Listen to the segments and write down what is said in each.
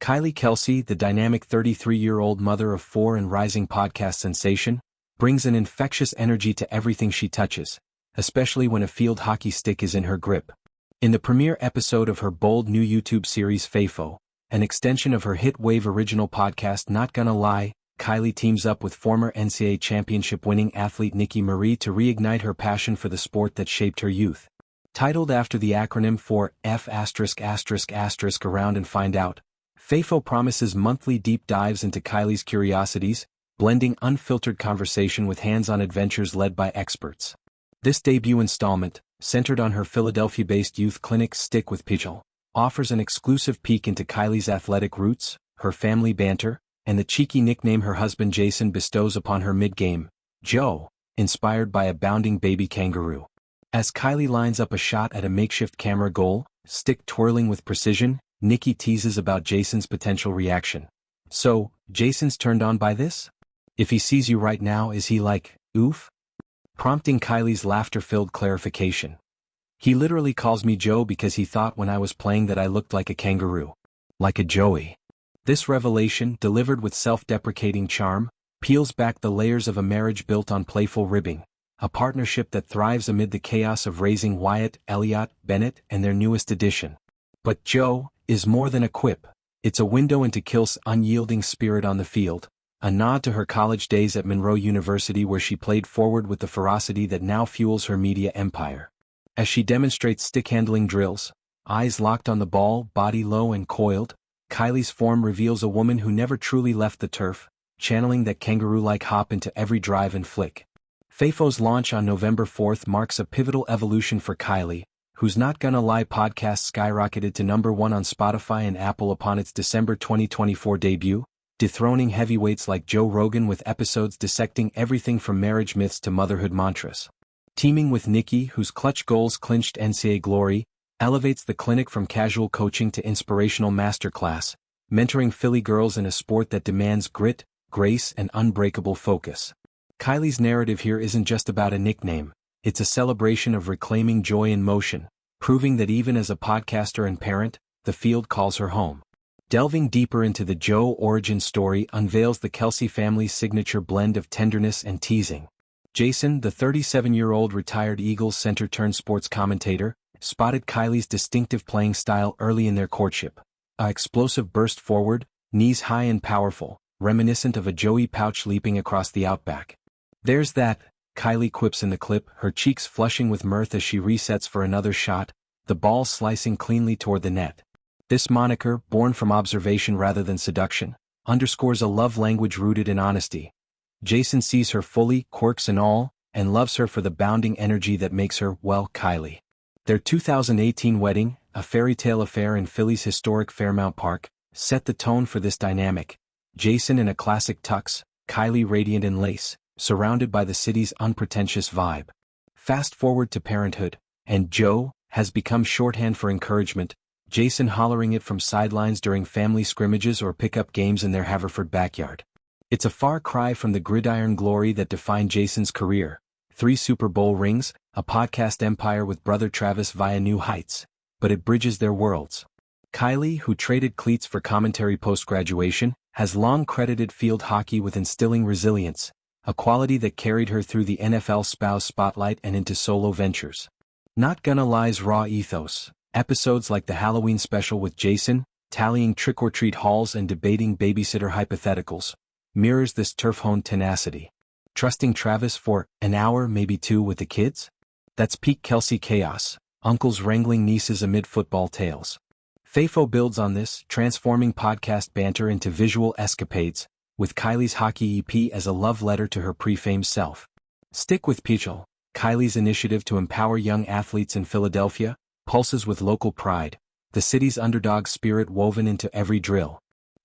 Kylie Kelce, the dynamic 33-year-old mother of four and rising podcast sensation, brings an infectious energy to everything she touches, especially when a field hockey stick is in her grip. In the premiere episode of her bold new YouTube series FAFO, an extension of her hit wave original podcast Not Gonna Lie, Kylie teams up with former NCAA championship-winning athlete Nikki Marie to reignite her passion for the sport that shaped her youth. Titled after the acronym for F*** Around and Find Out, FAFO promises monthly deep dives into Kylie's curiosities, blending unfiltered conversation with hands-on adventures led by experts. This debut installment, centered on her Philadelphia-based youth clinic Stick with Pichel, offers an exclusive peek into Kylie's athletic roots, her family banter, and the cheeky nickname her husband Jason bestows upon her mid-game, Joe, inspired by a bounding baby kangaroo. As Kylie lines up a shot at a makeshift camera goal, stick twirling with precision, Nikki teases about Jason's potential reaction. So, Jason's turned on by this? If he sees you right now, is he like, oof? Prompting Kylie's laughter-filled clarification. He literally calls me Joe because he thought when I was playing that I looked like a kangaroo. Like a Joey. This revelation, delivered with self-deprecating charm, peels back the layers of a marriage built on playful ribbing, a partnership that thrives amid the chaos of raising Wyatt, Elliot, Bennett, and their newest addition. But Joe is more than a quip. It's a window into Kil's unyielding spirit on the field, a nod to her college days at Monroe University where she played forward with the ferocity that now fuels her media empire. As she demonstrates stick-handling drills, eyes locked on the ball, body low and coiled, Kylie's form reveals a woman who never truly left the turf, channeling that kangaroo-like hop into every drive and flick. FAFO's launch on November 4th marks a pivotal evolution for Kylie, whose Not Gonna Lie podcast skyrocketed to #1 on Spotify and Apple upon its December 2024 debut, dethroning heavyweights like Joe Rogan with episodes dissecting everything from marriage myths to motherhood mantras. Teaming with Nikki, whose clutch goals clinched NCAA glory, elevates the clinic from casual coaching to inspirational masterclass, mentoring Philly girls in a sport that demands grit, grace, and unbreakable focus. Kylie's narrative here isn't just about a nickname, it's a celebration of reclaiming joy in motion, proving that even as a podcaster and parent, the field calls her home. Delving deeper into the Joe origin story unveils the Kelce family's signature blend of tenderness and teasing. Jason, the 37-year-old retired Eagles center-turned-sports commentator, spotted Kylie's distinctive playing style early in their courtship. A explosive burst forward, knees high and powerful, reminiscent of a Joey Pouch leaping across the outback. "There's that," Kylie quips in the clip, her cheeks flushing with mirth as she resets for another shot, the ball slicing cleanly toward the net. This moniker, born from observation rather than seduction, underscores a love language rooted in honesty. Jason sees her fully, quirks and all, and loves her for the bounding energy that makes her, well, Kylie. Their 2018 wedding, a fairy tale affair in Philly's historic Fairmount Park, set the tone for this dynamic. Jason in a classic tux, Kylie radiant in lace, surrounded by the city's unpretentious vibe. Fast forward to parenthood, and Joe has become shorthand for encouragement, Jason hollering it from sidelines during family scrimmages or pickup games in their Haverford backyard. It's a far cry from the gridiron glory that defined Jason's career, 3 Super Bowl rings, a podcast empire with brother Travis via new heights, but it bridges their worlds. Kylie, who traded cleats for commentary post-graduation, has long credited field hockey with instilling resilience, a quality that carried her through the NFL spouse spotlight and into solo ventures. Not Gonna Lie's raw ethos, episodes like the Halloween special with Jason, tallying trick-or-treat hauls and debating babysitter hypotheticals, mirrors this turf-honed tenacity. Trusting Travis for an hour, maybe 2 with the kids? That's peak Kelce chaos, uncles wrangling nieces amid football tales. FAFO builds on this, transforming podcast banter into visual escapades, with Kylie's hockey EP as a love letter to her pre-fame self. Stick with Pichel, Kylie's initiative to empower young athletes in Philadelphia, pulses with local pride, the city's underdog spirit woven into every drill.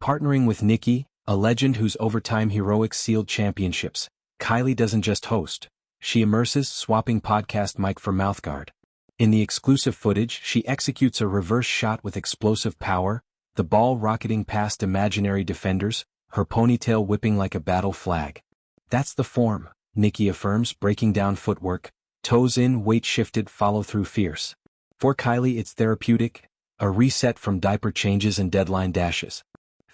Partnering with Nikki, a legend whose overtime heroics sealed championships, Kylie doesn't just host, she immerses, swapping podcast mic for mouthguard. In the exclusive footage, she executes a reverse shot with explosive power, the ball rocketing past imaginary defenders, her ponytail whipping like a battle flag. "That's the form," Nikki affirms, breaking down footwork, toes in, weight shifted, follow-through fierce. For Kylie it's therapeutic, a reset from diaper changes and deadline dashes.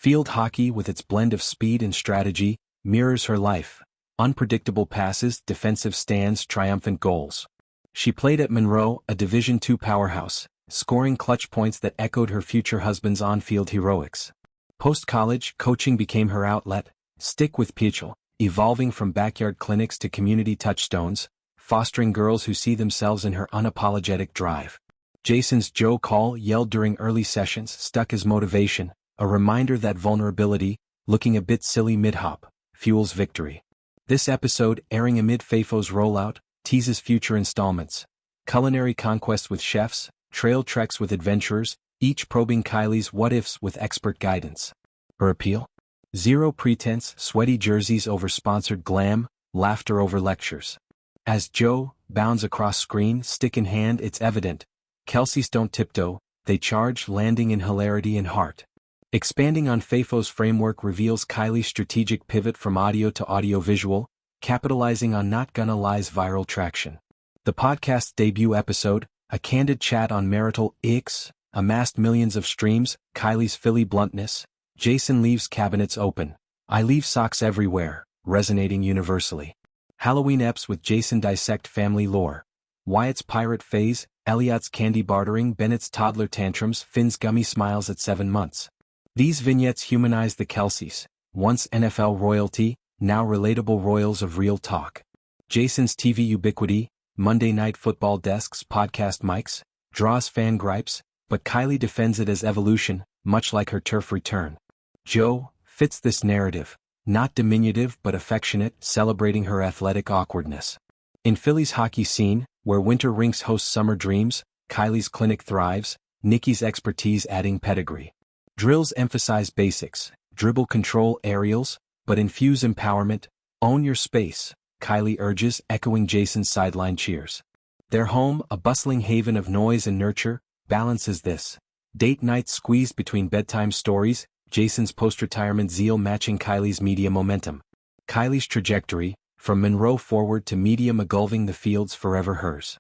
Field hockey, with its blend of speed and strategy, mirrors her life. Unpredictable passes, defensive stands, triumphant goals. She played at Monroe, a Division II powerhouse, scoring clutch points that echoed her future husband's on-field heroics. Post-college, coaching became her outlet. Stick with Pichel, evolving from backyard clinics to community touchstones, fostering girls who see themselves in her unapologetic drive. Jason's Joe call, yelled during early sessions, stuck as motivation, a reminder that vulnerability, looking a bit silly mid-hop, fuels victory. This episode, airing amid FAFO's rollout, teases future installments. Culinary conquest with chefs, trail treks with adventurers, each probing Kylie's what-ifs with expert guidance. Her appeal? Zero pretense, sweaty jerseys over sponsored glam, laughter over lectures. As Joe bounds across screen, stick in hand, it's evident. Kelce's don't tiptoe, they charge, landing in hilarity and heart. Expanding on FAFO's framework reveals Kylie's strategic pivot from audio to audio-visual, capitalizing on Not Gonna Lie's viral traction. The podcast's debut episode, a candid chat on marital icks, amassed millions of streams. Kylie's Philly bluntness. Jason leaves cabinets open. I leave socks everywhere, resonating universally. Halloween eps with Jason dissect family lore. Wyatt's pirate phase, Elliot's candy bartering, Bennett's toddler tantrums, Finn's gummy smiles at 7 months. These vignettes humanize the Kelces, once NFL royalty, now relatable royals of real talk. Jason's TV ubiquity, Monday Night Football desks, podcast mics, draws fan gripes, but Kylie defends it as evolution, much like her turf return. Joe fits this narrative, not diminutive but affectionate, celebrating her athletic awkwardness. In Philly's hockey scene, where winter rinks host summer dreams, Kylie's clinic thrives, Nikki's expertise adding pedigree. Drills emphasize basics, dribble control aerials, but infuse empowerment. Own your space, Kylie urges, echoing Jason's sideline cheers. Their home, a bustling haven of noise and nurture, balances this. Date nights squeezed between bedtime stories, Jason's post-retirement zeal matching Kylie's media momentum. Kylie's trajectory, from Monroe forward to media, McGulving the fields, forever hers.